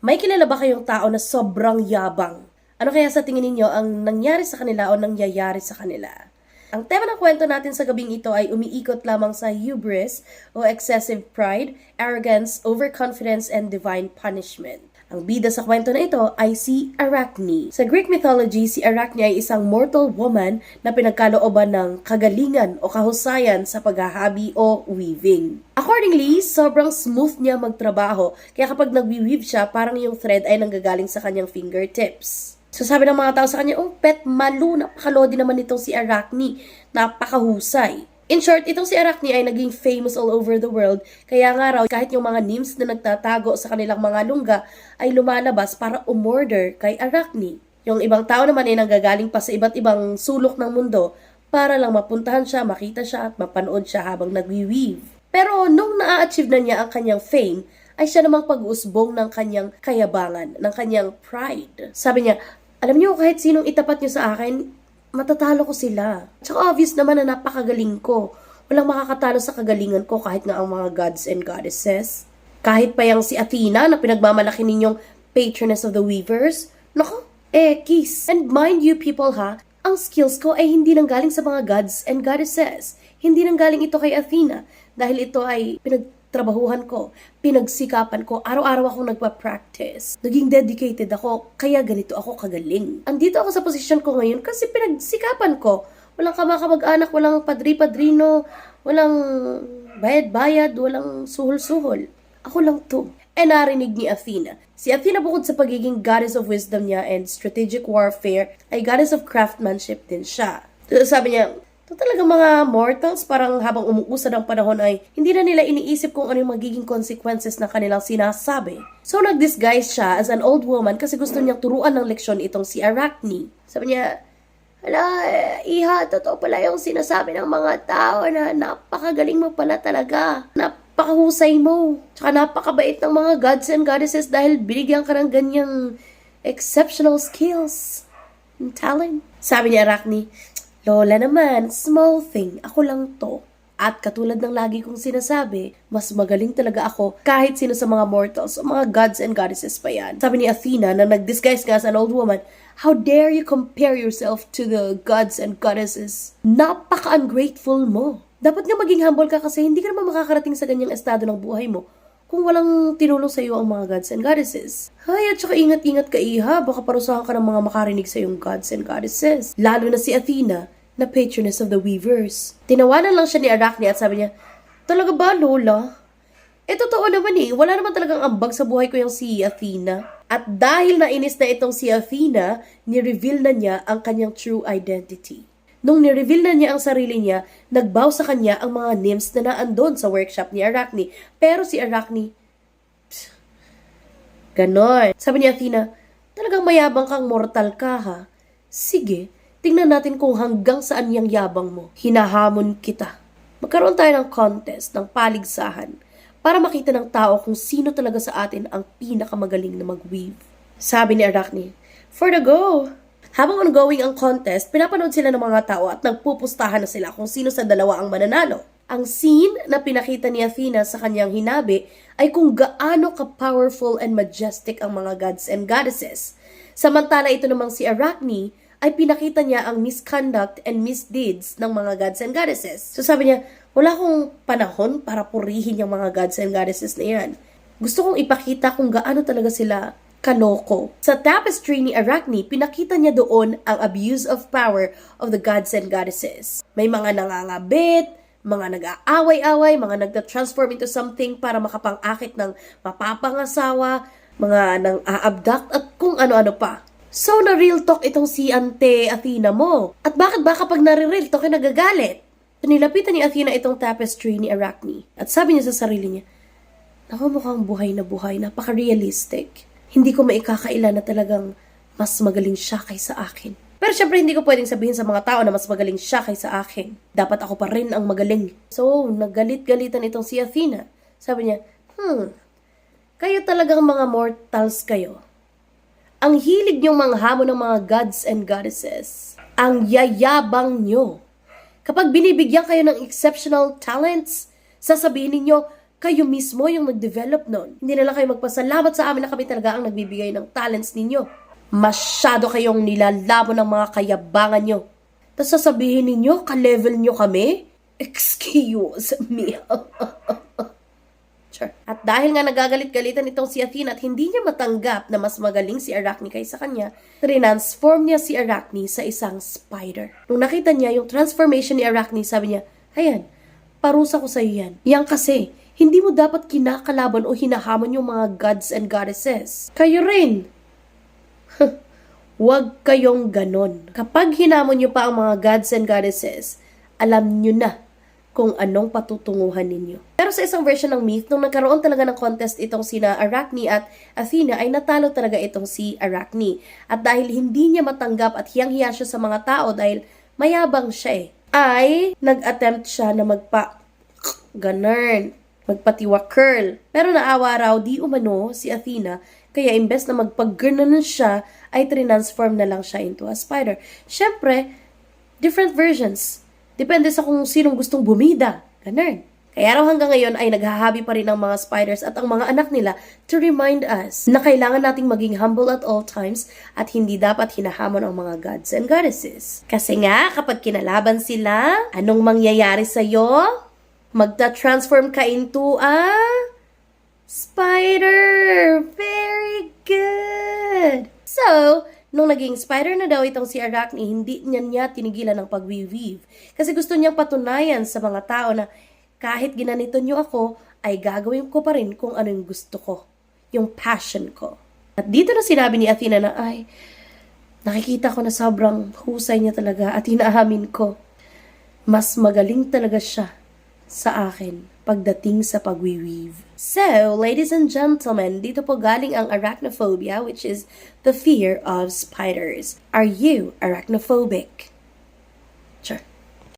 May kilala ba kayong tao na sobrang yabang? Ano kaya sa tingin ninyo ang nangyari sa kanila o nangyayari sa kanila? Ang tema ng kwento natin sa gabing ito ay umiikot lamang sa hubris o excessive pride, arrogance, overconfidence, and divine punishment. Ang bida sa kwento na ito ay si Arachne. Sa Greek mythology, si Arachne ay isang mortal woman na pinagkalooban ng kagalingan o kahusayan sa paghahabi o weaving. Accordingly, sobrang smooth niya magtrabaho, kaya kapag nag-weave siya, parang yung thread ay nanggagaling sa kanyang fingertips. So sabi ng mga tao sa kanya, oh pet, malu, napakalodi naman itong si Arachne, napakahusay. In short, itong si Arachne ay naging famous all over the world, kaya nga raw kahit yung mga nymphs na nagtatago sa kanilang mga lungga ay lumalabas para umorder kay Arachne. Yung ibang tao naman ay nanggagaling pa sa iba't ibang sulok ng mundo para lang mapuntahan siya, makita siya at mapanood siya habang nagwi-weave. Pero nung na-achieve na niya ang kanyang fame, ay siya namang pag-uusbong ng kanyang kayabangan, ng kanyang pride. Sabi niya, alam niyo kahit sinong itapat niyo sa akin, matatalo ko sila. Tsaka obvious naman na napakagaling ko. Walang makakatalo sa kagalingan ko kahit nga ang mga gods and goddesses. Kahit pa yung si Athena na pinagmamalaki ninyong patroness of the weavers. Nako, kiss. And mind you people ha, ang skills ko ay hindi nanggaling sa mga gods and goddesses. Hindi nanggaling ito kay Athena dahil ito ay pinagtrabahuhan ko, pinagsikapan ko, araw-araw akong nagpa-practice. Naging dedicated ako, kaya ganito ako kagaling. Andito ako sa posisyon ko ngayon kasi pinagsikapan ko. Walang kamag-anak, walang padri-padrino, walang bayad-bayad, walang suhol-suhol. Ako lang to. Narinig ni Athena. Si Athena bukod sa pagiging goddess of wisdom niya and strategic warfare, ay goddess of craftsmanship din siya. So, sabi niya, ito talaga mga mortals, parang habang umuusad ang panahon ay hindi na nila iniisip kung ano yung magiging consequences ng kanilang sinasabi. So nag-disguise siya as an old woman kasi gusto niyang turuan ng leksyon itong si Arachne. Sabi niya, hala, iha, totoo pala yung sinasabi ng mga tao na napakagaling mo pala talaga. Napakahusay mo. Tsaka napakabait ng mga gods and goddesses dahil binigyan ka ng ganyang exceptional skills and talent. Sabi ni Arachne, Lola naman, small thing, ako lang to. At katulad ng lagi kong sinasabi, mas magaling talaga ako kahit sino sa mga mortals o mga gods and goddesses pa yan. Sabi ni Athena na nag-disguise nga as an old woman, how dare you compare yourself to the gods and goddesses? Napaka-ungrateful mo. Dapat nga maging humble ka kasi hindi ka naman makakarating sa ganyang estado ng buhay mo kung walang tinulong sa iyo ang mga gods and goddesses. Hay, at saka ingat-ingat ka iha, baka parusahan ka ng mga makarinig sa iyong gods and goddesses. Lalo na si Athena, na patroness of the weavers. Tinawanan lang siya ni Arachne at sabi niya, talaga ba, Lola? Totoo naman wala naman talagang ambag sa buhay ko yung si Athena. At dahil nainis na itong si Athena, ni-reveal na niya ang kanyang true identity. Nung ni-reveal na niya ang sarili niya, nagbow sa kanya ang mga nymphs na naandon sa workshop ni Arachne. Pero si Arachne, ganon. Sabi ni Athena, talagang mayabang kang mortal ka ha? Sige, tingnan natin kung hanggang saan yung yabang mo. Hinahamon kita. Magkaroon tayo ng contest, ng paligsahan, para makita ng tao kung sino talaga sa atin ang pinakamagaling na mag-weave. Sabi ni Arachne, for the go! Habang ongoing ang contest, pinapanood sila ng mga tao at nagpupustahan na sila kung sino sa dalawa ang mananalo. Ang scene na pinakita ni Athena sa kanyang hinabi ay kung gaano ka-powerful and majestic ang mga gods and goddesses. Samantala ito namang si Arachne ay pinakita niya ang misconduct and misdeeds ng mga gods and goddesses. So sabi niya, wala akong panahon para purihin yung mga gods and goddesses na yan. Gusto kong ipakita kung gaano talaga sila kaloko. Sa tapestry ni Arachne, pinakita niya doon ang abuse of power of the gods and goddesses. May mga nangangabit, mga nag-aaway-away, mga nagta-transform into something para makapang-akit ng mapapangasawa, mga nang-a-abduct at kung ano-ano pa. So, na-real talk itong si Ante Athena mo. At bakit ba kapag nare-real talk ay nagagalit? Nilapitan ni Athena itong tapestry ni Arachne. At sabi niya sa sarili niya, naku, mukhang buhay na buhay, napaka-realistic. Hindi ko maikakaila na talagang mas magaling siya kaysa akin. Pero syempre hindi ko pwedeng sabihin sa mga tao na mas magaling siya kaysa akin. Dapat ako pa rin ang magaling. So, nagalit-galitan itong si Athena. Sabi niya, kayo talagang mga mortals kayo. Ang hilig niyong manghamon ng mga gods and goddesses. Ang yayabang niyo. Kapag binibigyan kayo ng exceptional talents, sasabihin ninyo, Kayo mismo yung nag-develop nun. Hindi na lang kayo magpasalamat sa amin na kami talaga ang nagbibigay ng talents ninyo. Masyado kayong nilalabo ng mga kayabangan nyo. Tapos sasabihin ninyo, ka-level nyo kami? Excuse me. Sure. At dahil nga nagagalit-galitan itong si Athena at hindi niya matanggap na mas magaling si Arachne kaysa kanya, transform niya si Arachne sa isang spider. Nung nakita niya yung transformation ni Arachne, sabi niya, ayan, parusa ko sa iyo yan. Yang kasi, hindi mo dapat kinakalaban o hinahamon yung mga gods and goddesses. Kayo rin. Huwag kayong ganon. Kapag hinamon niyo pa ang mga gods and goddesses, alam niyo na kung anong patutunguhan ninyo. Pero sa isang version ng myth, nung nagkaroon talaga ng contest itong sina Arachne at Athena, ay natalo talaga itong si Arachne. At dahil hindi niya matanggap at hiyang-hiya siya sa mga tao dahil mayabang siya ay nag-attempt siya na magpatiwa curl. Pero naawa raw di umano si Athena, kaya imbes na magpag-girl siya, ay transform na lang siya into a spider. Syempre, different versions. Depende sa kung sinong gustong bumida. Ganun. Kaya raw hanggang ngayon ay naghahabi pa rin ang mga spiders at ang mga anak nila to remind us na kailangan nating maging humble at all times at hindi dapat hinahamon ang mga gods and goddesses. Kasi nga, kapag kinalaban sila, anong mangyayari sa'yo? Magta-transform ka into a spider! Very good! So, nung naging spider na daw itong si Arachne, hindi niya tinigilan ng pag-weave. Kasi gusto niyang patunayan sa mga tao na kahit ginanito niyo ako, ay gagawin ko pa rin kung ano yung gusto ko. Yung passion ko. At dito na sinabi ni Athena na, ay, nakikita ko na sobrang husay niya talaga at hinaamin ko, mas magaling talaga siya sa akin pagdating sa pag-weave. So, ladies and gentlemen, dito po galing ang arachnophobia, which is the fear of spiders. Are you arachnophobic?